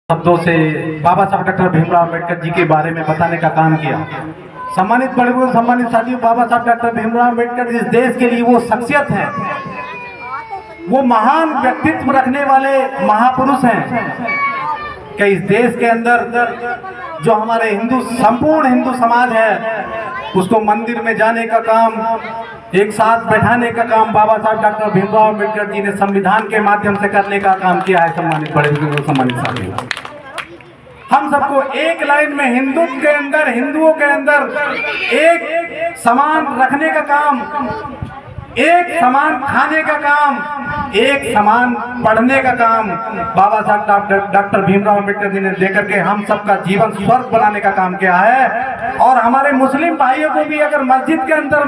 शब्दों से बाबा साहब डॉक्टर भीमराव अम्बेडकर जी के बारे में बताने का काम किया। सम्मानित बड़े बुजुर्ग, सम्मानित साथियों, बाबा साहब डॉक्टर भीमराव अम्बेडकर इस देश के लिए वो शख्सियत हैं, वो महान व्यक्तित्व रखने वाले महापुरुष हैं कि इस देश के अंदर जो हमारे संपूर्ण हिंदू समाज है उसको मंदिर में जाने का काम, एक साथ बैठाने का काम बाबा साहब डॉक्टर भीमराव अम्बेडकर जी ने संविधान के माध्यम से करने का काम किया है। सम्मानित बड़े बुजुर्ग, सम्मानित साथियों, हम सबको एक लाइन में हिंदुत्व के अंदर, हिंदुओं के अंदर एक समान रखने का काम, एक समान खाने का काम, एक समान पढ़ने का काम बाबा साहब डॉक्टर भीमराव अम्बेडकर जी ने देकर के हम सबका जीवन स्वर्ग बनाने का काम किया है। और हमारे मुस्लिम भाइयों को भी अगर मस्जिद के अंदर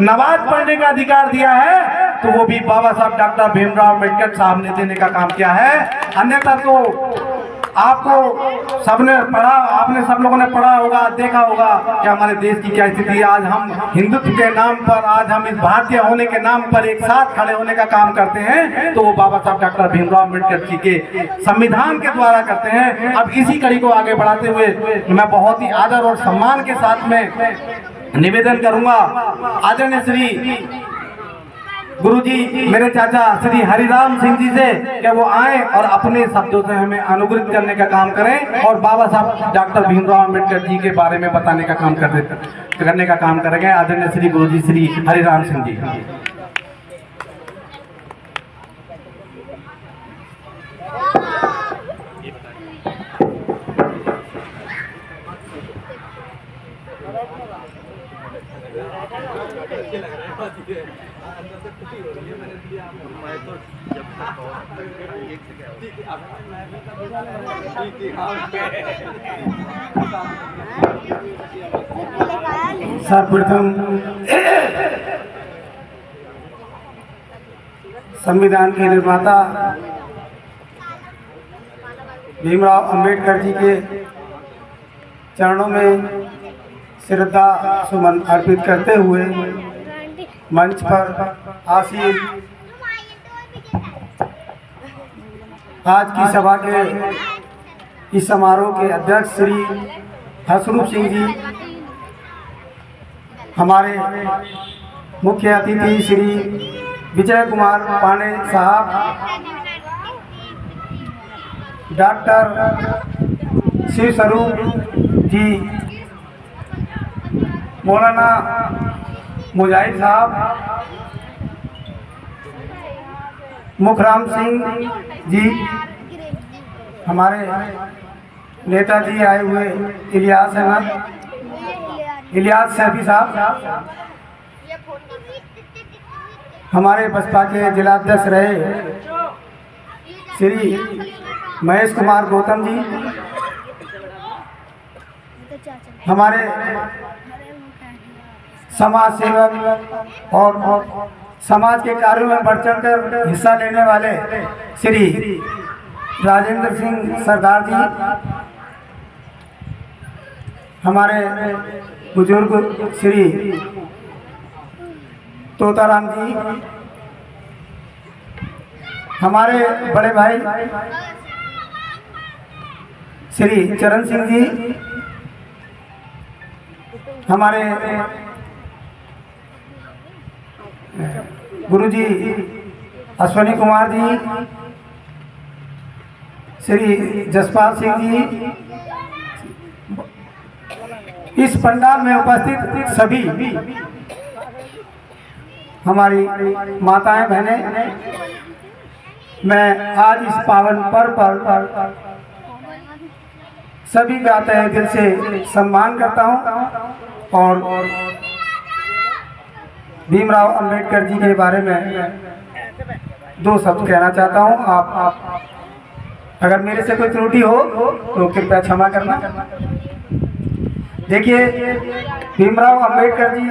नमाज पढ़ने का अधिकार दिया है तो वो भी बाबा साहब डॉक्टर भीमराव अम्बेडकर साहब ने देने का काम किया है। अन्यथा तो आपको सबने पढ़ा, आपने सब लोगों ने पढ़ा होगा, देखा होगा कि हमारे देश की क्या स्थिति है। आज हम हिंदुत्व के नाम पर, आज हम इस भारतीय होने के नाम पर एक साथ खड़े होने का काम करते हैं तो वो बाबा साहब डॉक्टर भीमराव अम्बेडकर जी के संविधान के द्वारा करते हैं। अब इसी कड़ी को आगे बढ़ाते हुए मैं बहुत ही आदर और सम्मान के साथ में निवेदन करूंगा आदरणीय श्री गुरुजी, मेरे चाचा श्री हरिराम सिंह जी से कि वो आए और अपने शब्दों से हमें अनुग्रहित करने का काम करें और बाबा साहब डॉक्टर भीमराव अम्बेडकर जी के बारे में बताने का काम करने का काम करेंगे। आदरणीय श्री गुरुजी श्री हरिराम सिंह जी। सर्वप्रथम संविधान के निर्माता भीमराव अम्बेडकर जी के चरणों में श्रद्धा सुमन अर्पित करते हुए मंच पर आसीन आज की सभा के इस समारोह के अध्यक्ष श्री हसरूप सिंह जी, हमारे मुख्य अतिथि श्री विजय कुमार पांडे साहब, डॉक्टर शिव स्वरूप जी, मौलाना मुजाहिद साहब, मुखराम सिंह जी, हमारे नेताजी आए हुए इलियास अहमद, इलियास सैफी साहब, हमारे बसपा के जिलाध्यक्ष रहे श्री महेश कुमार गौतम जी, हमारे समाज सेवक और समाज के कार्यों में बढ़ चढ़कर हिस्सा लेने वाले श्री राजेंद्र सिंह सरदार जी, हमारे बुजुर्ग श्री तोताराम जी, हमारे बड़े भाई श्री चरण सिंह जी, हमारे गुरुजी अश्वनी कुमार जी, श्री जसपाल सिंह जी, इस पंडाल में उपस्थित सभी हमारी माताएं बहनें, मैं आज इस पावन पर्व पर सभी का तहे दिल से सम्मान करता हूं और भीमराव अम्बेडकर जी के बारे में दो शब्द कहना चाहता हूं। आप अगर मेरे से कोई त्रुटि हो तो कृपया क्षमा करना। देखिए, भीमराव अम्बेडकर जी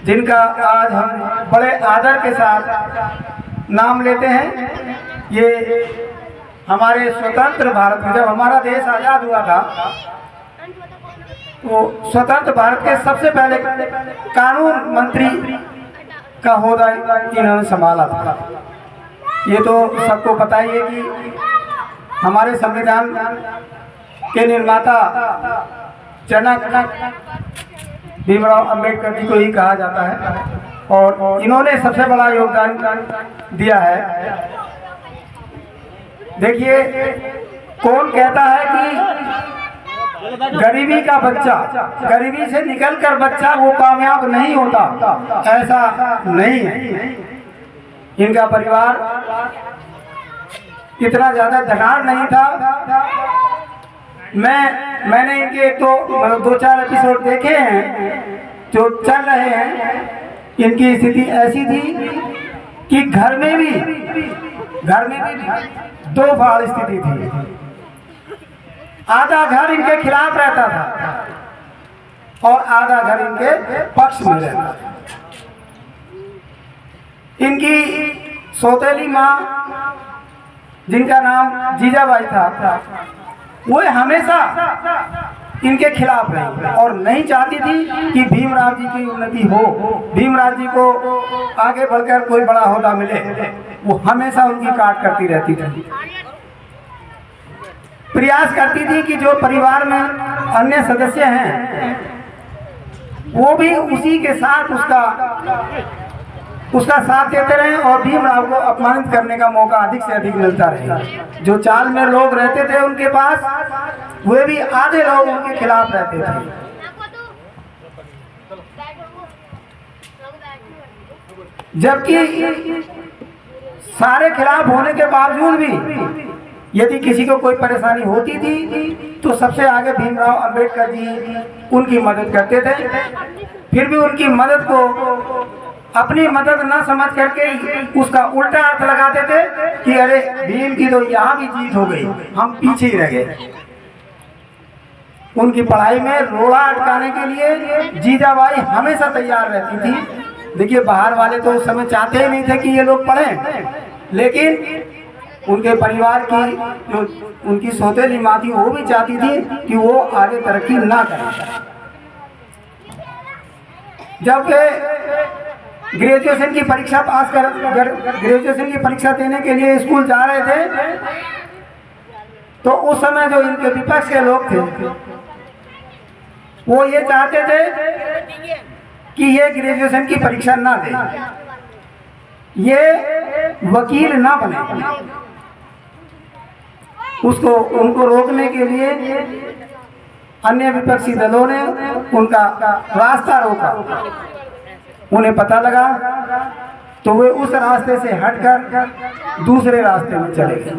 जिनका आज हम बड़े आदर के साथ नाम लेते हैं, ये हमारे स्वतंत्र भारत में जब हमारा देश आज़ाद हुआ था तो स्वतंत्र भारत के सबसे पहले कानून मंत्री का होदा इन्होंने संभाला था। ये तो सबको पता ही है कि हमारे संविधान के निर्माता जनक भीमराव अंबेडकर जी को ही कहा जाता है और इन्होंने सबसे बड़ा योगदान दिया है। देखिए, कौन कहता है कि गरीबी का बच्चा, गरीबी से निकलकर बच्चा वो कामयाब नहीं होता, ऐसा नहीं है। इनका परिवार इतना ज्यादा धनाढ़ नहीं था। मैंने इनके दो चार एपिसोड देखे हैं जो चल रहे हैं। इनकी स्थिति ऐसी थी कि घर में भी दो फाड़ स्थिति थी। आधा घर इनके खिलाफ रहता था और आधा घर इनके पक्ष में रहता था। इनकी सौतेली माँ, जिनका नाम जीजाबाई था, वो हमेशा इनके खिलाफ रही और नहीं चाहती थी कि भीमराव जी की उन्नति हो, भीमराव जी को आगे बढ़कर कोई बड़ा होदा मिले। वो हमेशा उनकी काट करती रहती थी। प्रयास करती थी कि जो परिवार में अन्य सदस्य हैं वो भी उसी के साथ उसका साथ देते रहे और भीमराव को अपमानित करने का मौका अधिक से अधिक मिलता रहे। जो चाल में लोग रहते थे उनके पास, वे भी आधे लोग उनके खिलाफ रहते थे। जबकि सारे खिलाफ होने के बावजूद भी यदि किसी को कोई परेशानी होती थी तो सबसे आगे भीमराव अंबेडकर जी उनकी मदद करते थे। फिर भी उनकी मदद को अपनी मदद न समझ करके उसका उल्टा अर्थ लगाते थे कि अरे भीम की तो यहाँ भी जीत हो गई, हम पीछे ही रह गए। उनकी पढ़ाई में रोड़ा अटकाने के लिए जीजाबाई हमेशा तैयार रहती थी। देखिए, बाहर वाले तो उस समय चाहते ही नहीं थे कि ये लोग पढ़ें, लेकिन उनके परिवार की जो उनकी सौतेली माँ थी वो भी चाहती थी कि वो आगे तरक्की ना करें। जब ग्रेजुएशन की परीक्षा पास कर ग्रेजुएशन की परीक्षा देने के लिए स्कूल जा रहे थे तो उस समय जो इनके विपक्ष के लोग थे वो ये चाहते थे कि ये ग्रेजुएशन की परीक्षा ना दे, ये वकील ना बने। उनको रोकने के लिए अन्य विपक्षी दलों ने उनका रास्ता रोका। उन्हें पता लगा तो वे उस रास्ते से हटकर दूसरे रास्ते में चले गए।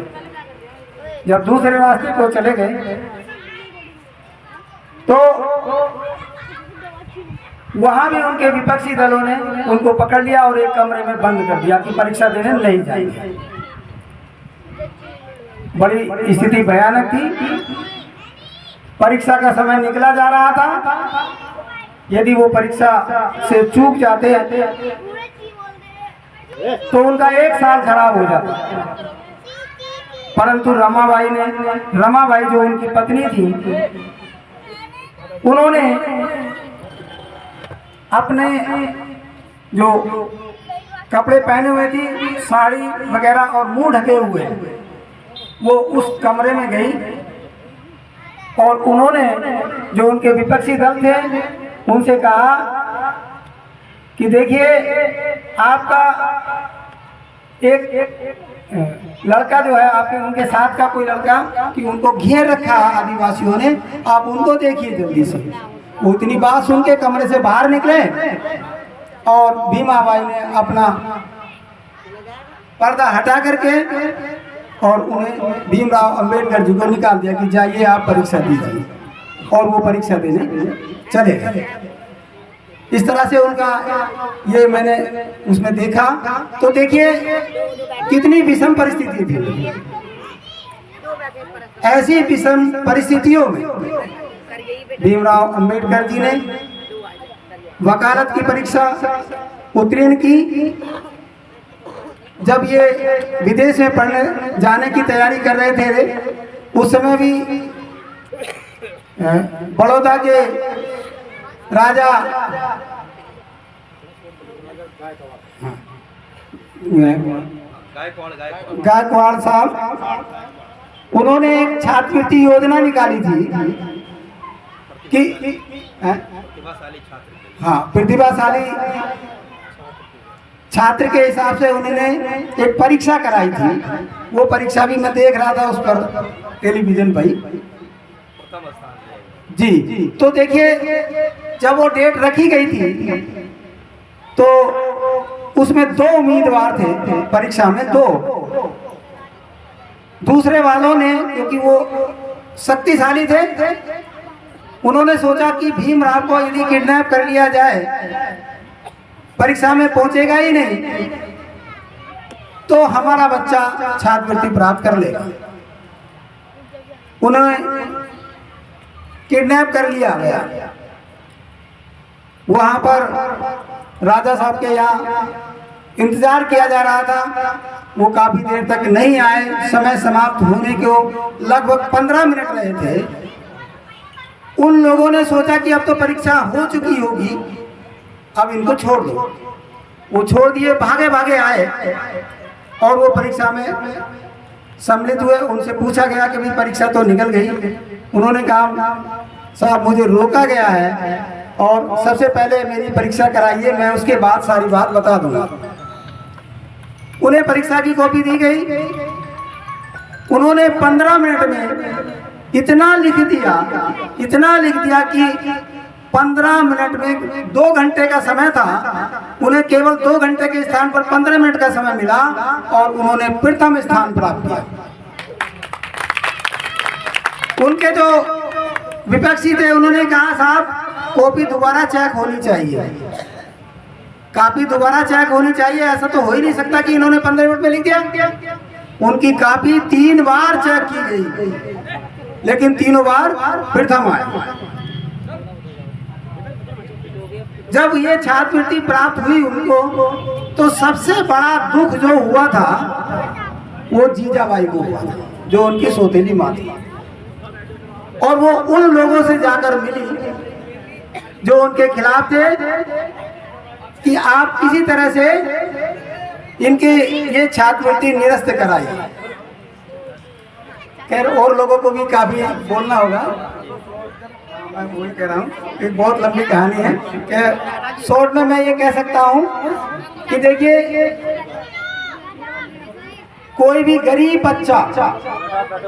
जब दूसरे रास्ते को चले गए तो वहां भी उनके विपक्षी दलों ने उनको पकड़ लिया और एक कमरे में बंद कर दिया कि परीक्षा देने नहीं जाएंगे। बड़ी स्थिति भयानक थी। परीक्षा का समय निकला जा रहा था। यदि वो परीक्षा से चूक जाते तो उनका 1 साल खराब हो जाता। परंतु रमाबाई जो उनकी पत्नी थी, उन्होंने अपने जो कपड़े पहने हुए थी, साड़ी वगैरह और मुंह ढके हुए, वो उस कमरे में गई और उन्होंने जो उनके विपक्षी दल थे उनसे कहा कि देखिए, आपका एक लड़का जो है, आपके उनके साथ का कोई लड़का कि उनको घेर रखा है आदिवासियों ने, आप उनको देखिए जल्दी से। वो इतनी बात सुन के कमरे से बाहर निकले और भीमाबाई ने अपना पर्दा हटा करके और उन्हें भीमराव अंबेडकर जी को निकाल दिया कि जाइए आप परीक्षा दीजिए, और वो परीक्षा देने चले गए। इस तरह से उनका ये मैंने उसमें देखा। तो देखिए कितनी विषम परिस्थिति थी। ऐसी विषम परिस्थितियों में भीमराव अंबेडकर जी ने वकालत की परीक्षा उत्तीर्ण की। जब ये विदेश में पढ़ने जाने की तैयारी कर रहे थे, उस समय भी बड़ौदा के राजा गायकवाड़ साहब उन्होंने एक छात्रवृत्ति योजना निकाली थी कि हाँ, प्रतिभाशाली छात्र के हिसाब से उन्होंने एक परीक्षा कराई थी। वो परीक्षा भी मैं देख रहा था उस पर टेलीविजन पर जी। तो देखिए, जब वो डेट रखी गई थी तो उसमें 2 उम्मीदवार थे परीक्षा में, 2। दूसरे वालों ने, क्योंकि वो शक्तिशाली थे, उन्होंने सोचा कि भीमराव को यदि किडनैप कर लिया जाए, परीक्षा में पहुंचेगा ही नहीं, तो हमारा बच्चा छात्रवृत्ति प्राप्त कर लेगा। उन्होंने किडनैप कर लिया गया। वहां पर राजा साहब के यहाँ इंतजार किया जा रहा था। वो काफी देर तक नहीं आए। समय समाप्त होने को लगभग 15 मिनट रहे थे। उन लोगों ने सोचा कि अब तो परीक्षा हो चुकी होगी, अब इनको छोड़ दो। वो छोड़ दिए, भागे भागे आए और वो परीक्षा में सम्मिलित हुए। उनसे पूछा गया कि भाई परीक्षा तो निकल गई। उन्होंने कहा, साहब मुझे रोका गया है और सबसे पहले मेरी परीक्षा कराइए, मैं उसके बाद सारी बात बता दूंगा। उन्हें परीक्षा की कॉपी दी गई। उन्होंने 15 मिनट में इतना लिख दिया कि 15 मिनट में 2 घंटे का समय था, उन्हें केवल 2 घंटे के स्थान पर 15 मिनट का समय मिला और उन्होंने प्रथम स्थान प्राप्त किया। उनके जो विपक्षी थे उन्होंने कहा, साहब कॉपी दोबारा चेक होनी चाहिए, कॉपी दोबारा चेक होनी चाहिए। ऐसा तो हो ही नहीं सकता कि इन्होंने 15 मिनट में लिख दिया। उनकी कॉपी 3 बार चेक की गई, लेकिन तीनों बार प्रथम आए। जब ये छात्रवृत्ति प्राप्त हुई उनको, तो सबसे बड़ा दुख जो हुआ था वो जीजाबाई को हुआ था, जो उनकी सौतेली माँ थी। और वो उन लोगों से जाकर मिली जो उनके खिलाफ थे कि आप किसी तरह से इनके ये छात्रवृत्ति निरस्त कराइए। खैर और लोगों को भी काफी बोलना होगा, मैं वही कह रहा हूँ। एक बहुत लंबी कहानी है कि शॉर्ट में मैं ये कह सकता हूँ कि देखिए, कोई भी गरीब बच्चा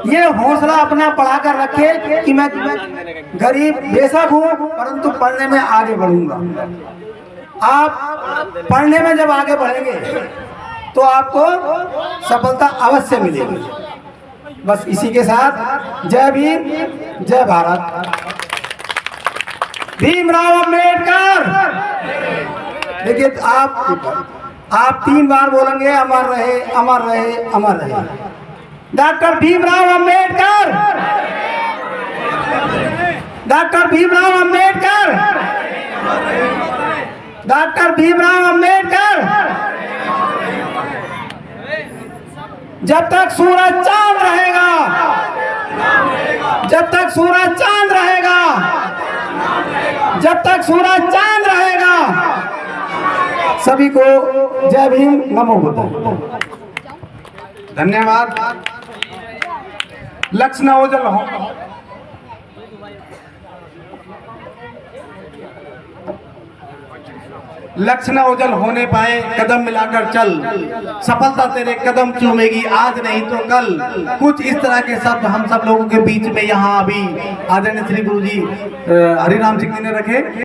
ये हौसला अपना बढ़ा कर रखे कि मैं गरीब बेशक हूँ परंतु पढ़ने में आगे बढ़ूंगा। आप पढ़ने में जब आगे बढ़ेंगे तो आपको सफलता अवश्य मिलेगी। बस इसी के साथ जय भीम, जय भारत। भीमराव अंबेडकर। देखिए, आप 3 बार बोलेंगे, अमर रहे, अमर रहे, अमर रहे। Doctor Bhimrao Ambedkar, doctor Bhimrao Ambedkar, doctor Bhimrao Ambedkar. जब तक सूरज चांद रहेगा, जब तक सूरज चांद रहेगा, जब तक सूरज चांद रहेगा। सभी को जय भीम, नमो बुद्धाय। धन्यवाद। लक्ष्य न ओझल हो, लक्ष्य न ओझल होने पाए, कदम मिलाकर चल, सफलता तेरे कदम चूमेगी आज नहीं तो कल। कुछ इस तरह के शब्द हम सब लोगों के बीच में यहाँ अभी आदरणीय श्री गुरु जी हरिराम सिंह जी ने रखे।